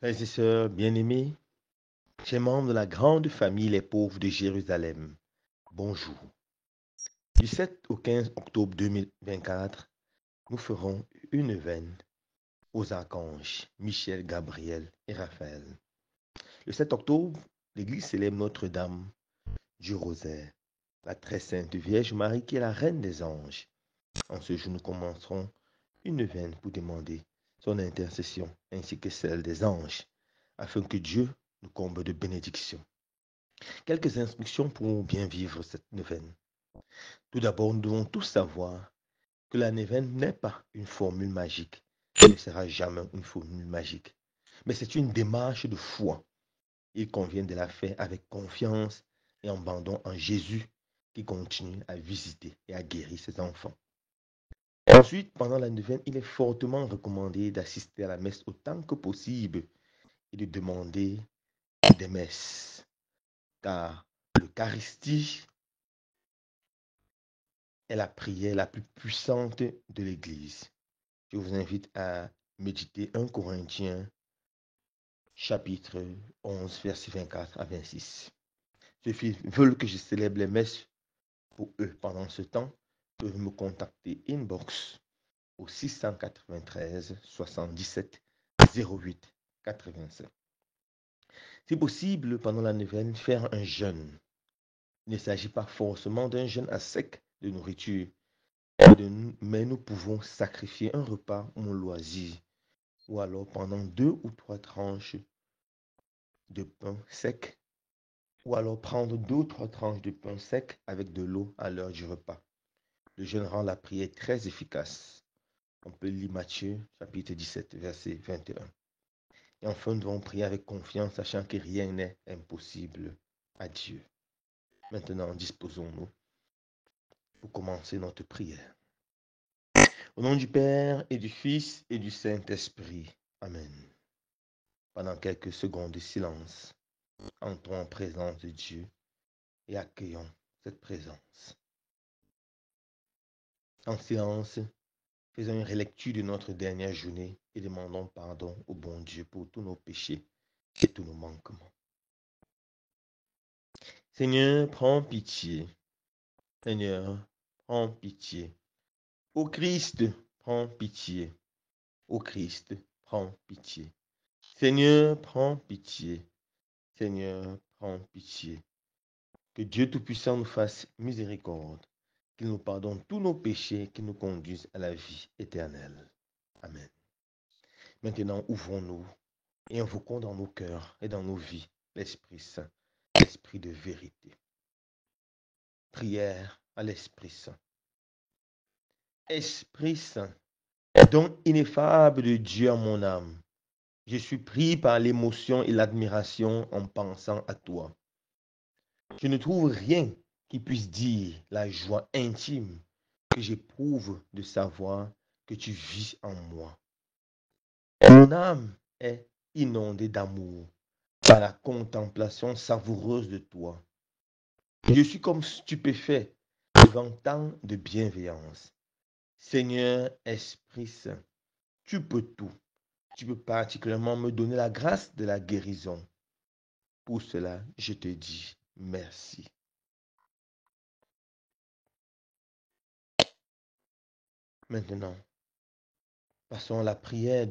Frères et sœurs bien-aimés, chers membres de la grande famille Les Pauvres de Jérusalem, bonjour. Du 7 au 15 octobre 2024, nous ferons une veine aux archanges Michel, Gabriel et Raphaël. Le 7 octobre, l'Église célèbre Notre-Dame du Rosaire, la très sainte Vierge Marie qui est la reine des anges. En ce jour, nous commencerons une veine pour demander son intercession ainsi que celle des anges, afin que Dieu nous comble de bénédictions. Quelques instructions pour bien vivre cette neuvaine. Tout d'abord, nous devons tous savoir que la neuvaine n'est pas une formule magique. Elle ne sera jamais une formule magique. Mais c'est une démarche de foi. Il convient de la faire avec confiance et en abandon en Jésus qui continue à visiter et à guérir ses enfants. Ensuite, pendant la neuvaine, il est fortement recommandé d'assister à la messe autant que possible et de demander des messes. Car l'Eucharistie est la prière la plus puissante de l'Église. Je vous invite à méditer 1 Corinthiens chapitre 11, versets 24 à 26. Ceux qui veulent que je célèbre les messes pour eux pendant ce temps peuvent me contacter inbox au 693 77 08 87. Si possible, pendant la neuvaine, faire un jeûne. Il ne s'agit pas forcément d'un jeûne à sec de nourriture, mais nous pouvons sacrifier un repas ou un loisir, ou alors pendant 2 ou 3 tranches de pain sec, ou alors prendre 2 ou 3 tranches de pain sec avec de l'eau à l'heure du repas. Le jeûne rend la prière très efficace. On peut lire Matthieu chapitre 17, verset 21. Et enfin, nous devons prier avec confiance, sachant que rien n'est impossible à Dieu. Maintenant, disposons-nous pour commencer notre prière. Au nom du Père et du Fils et du Saint-Esprit. Amen. Pendant quelques secondes de silence, entrons en présence de Dieu et accueillons cette présence. En silence, faisons une relecture de notre dernière journée et demandons pardon au bon Dieu pour tous nos péchés et tous nos manquements. Seigneur, prends pitié. Seigneur, prends pitié. Ô Christ, prends pitié. Ô Christ, prends pitié. Seigneur, prends pitié. Seigneur, prends pitié. Que Dieu Tout-Puissant nous fasse miséricorde, qu'il nous pardonne tous nos péchés, qu'il nous conduise à la vie éternelle. Amen. Maintenant, ouvrons-nous et invoquons dans nos cœurs et dans nos vies l'Esprit Saint, l'Esprit de vérité. Prière à l'Esprit Saint. Esprit Saint, don ineffable de Dieu à mon âme, je suis pris par l'émotion et l'admiration en pensant à toi. Je ne trouve rien qui puisse dire la joie intime que j'éprouve de savoir que tu vis en moi. Mon âme est inondée d'amour par la contemplation savoureuse de toi. Je suis comme stupéfait devant tant de bienveillance. Seigneur Esprit Saint, tu peux tout. Tu peux particulièrement me donner la grâce de la guérison. Pour cela, je te dis merci. Maintenant, passons à la prière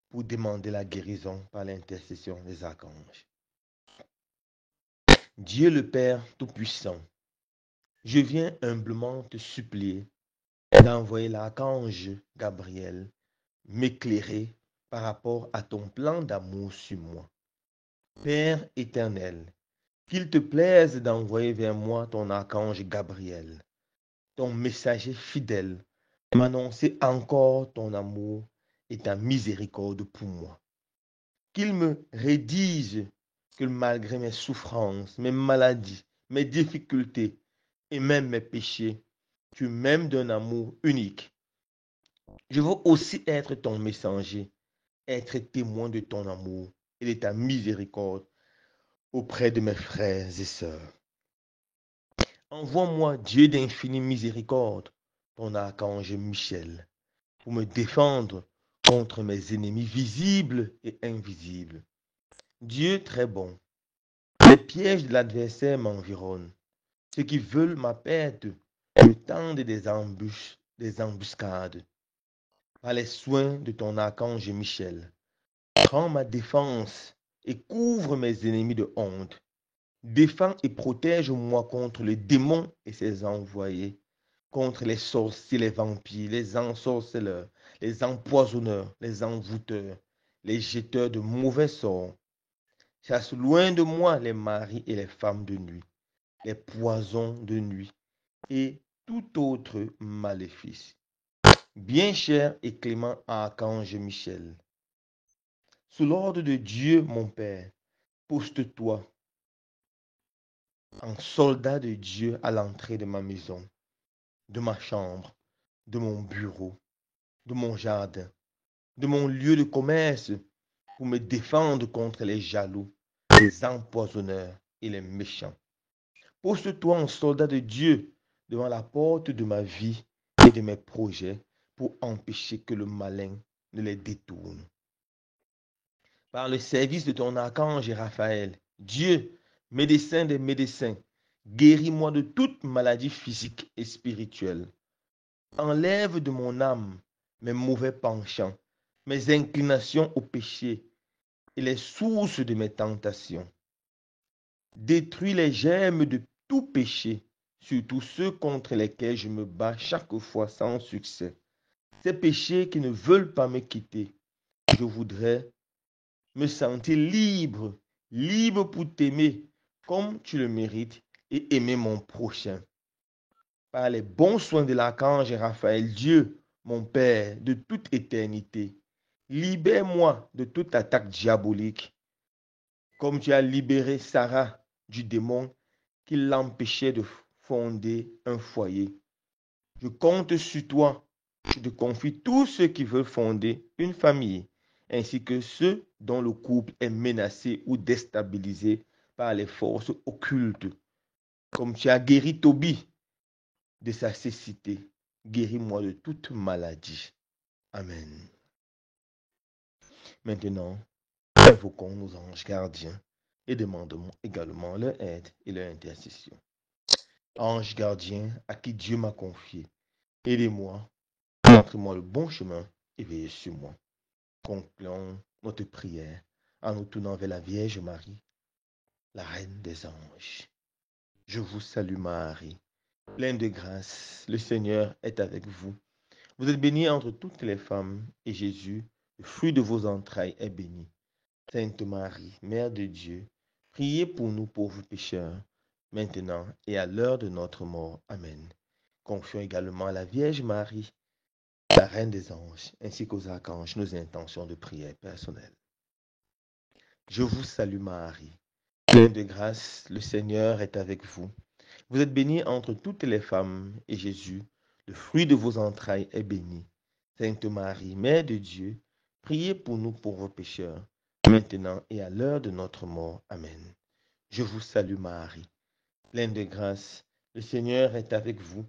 pour demander la guérison par l'intercession des archanges. Dieu le Père Tout-Puissant, je viens humblement te supplier d'envoyer l'archange Gabriel m'éclairer par rapport à ton plan d'amour sur moi. Père éternel, qu'il te plaise d'envoyer vers moi ton archange Gabriel, ton messager fidèle, m'annoncer encore ton amour et ta miséricorde pour moi. Qu'il me rédige que malgré mes souffrances, mes maladies, mes difficultés et même mes péchés, tu m'aimes d'un amour unique. Je veux aussi être ton messager, être témoin de ton amour et de ta miséricorde auprès de mes frères et sœurs. Envoie-moi, Dieu d'infinie miséricorde, ton archange Michel, pour me défendre contre mes ennemis visibles et invisibles. Dieu très bon, les pièges de l'adversaire m'environnent. Ceux qui veulent ma perte me tendent des embuscades. Par les soins de ton archange Michel, prends ma défense et couvre mes ennemis de honte. Défends et protège-moi contre les démons et ses envoyés, contre les sorciers, les vampires, les ensorceleurs, les empoisonneurs, les envoûteurs, les jeteurs de mauvais sorts. Chasse loin de moi les maris et les femmes de nuit, les poisons de nuit et tout autre maléfice. Bien cher et clément archange Michel, sous l'ordre de Dieu mon Père, poste-toi en soldat de Dieu à l'entrée de ma maison, de ma chambre, de mon bureau, de mon jardin, de mon lieu de commerce, pour me défendre contre les jaloux, les empoisonneurs et les méchants. Poste-toi en soldat de Dieu devant la porte de ma vie et de mes projets pour empêcher que le malin ne les détourne. Par le service de ton archange Raphaël, Dieu, médecin des médecins, guéris-moi de toute maladie physique et spirituelle. Enlève de mon âme mes mauvais penchants, mes inclinations au péché et les sources de mes tentations. Détruis les germes de tout péché, surtout ceux contre lesquels je me bats chaque fois sans succès. Ces péchés qui ne veulent pas me quitter. Je voudrais me sentir libre, libre pour t'aimer comme tu le mérites et aimer mon prochain. Par les bons soins de l'archange Raphaël, Dieu, mon Père, de toute éternité, libère-moi de toute attaque diabolique, comme tu as libéré Sarah du démon qui l'empêchait de fonder un foyer. Je compte sur toi. Je te confie tous ceux qui veulent fonder une famille, ainsi que ceux dont le couple est menacé ou déstabilisé par les forces occultes. Comme tu as guéri Tobie de sa cécité, guéris-moi de toute maladie. Amen. Maintenant, invoquons nos anges gardiens et demandons également leur aide et leur intercession. Ange gardien à qui Dieu m'a confié, aidez-moi, montrez-moi le bon chemin et veillez sur moi. Concluons notre prière en nous tournant vers la Vierge Marie, la Reine des anges. Je vous salue Marie, pleine de grâce, le Seigneur est avec vous. Vous êtes bénie entre toutes les femmes, et Jésus, le fruit de vos entrailles, est béni. Sainte Marie, Mère de Dieu, priez pour nous pauvres pécheurs, maintenant et à l'heure de notre mort. Amen. Confions également à la Vierge Marie, la Reine des anges, ainsi qu'aux archanges, nos intentions de prière personnelle. Je vous salue Marie, pleine de grâce, le Seigneur est avec vous. Vous êtes bénie entre toutes les femmes, et Jésus, le fruit de vos entrailles, est béni. Sainte Marie, Mère de Dieu, priez pour nous pauvres pécheurs, maintenant et à l'heure de notre mort. Amen. Je vous salue Marie, pleine de grâce, le Seigneur est avec vous.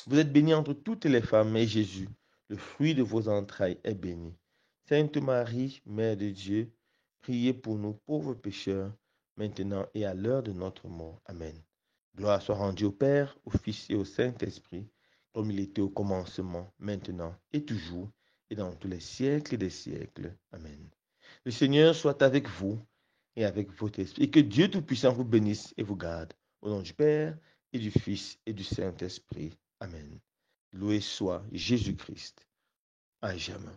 Vous êtes bénie entre toutes les femmes, et Jésus, le fruit de vos entrailles, est béni. Sainte Marie, Mère de Dieu, priez pour nous pauvres pécheurs, maintenant et à l'heure de notre mort. Amen. Gloire soit rendue au Père, au Fils et au Saint-Esprit, comme il était au commencement, maintenant et toujours, et dans tous les siècles des siècles. Amen. Le Seigneur soit avec vous et avec votre esprit, et que Dieu Tout-Puissant vous bénisse et vous garde. Au nom du Père, et du Fils, et du Saint-Esprit. Amen. Loué soit Jésus-Christ, à jamais.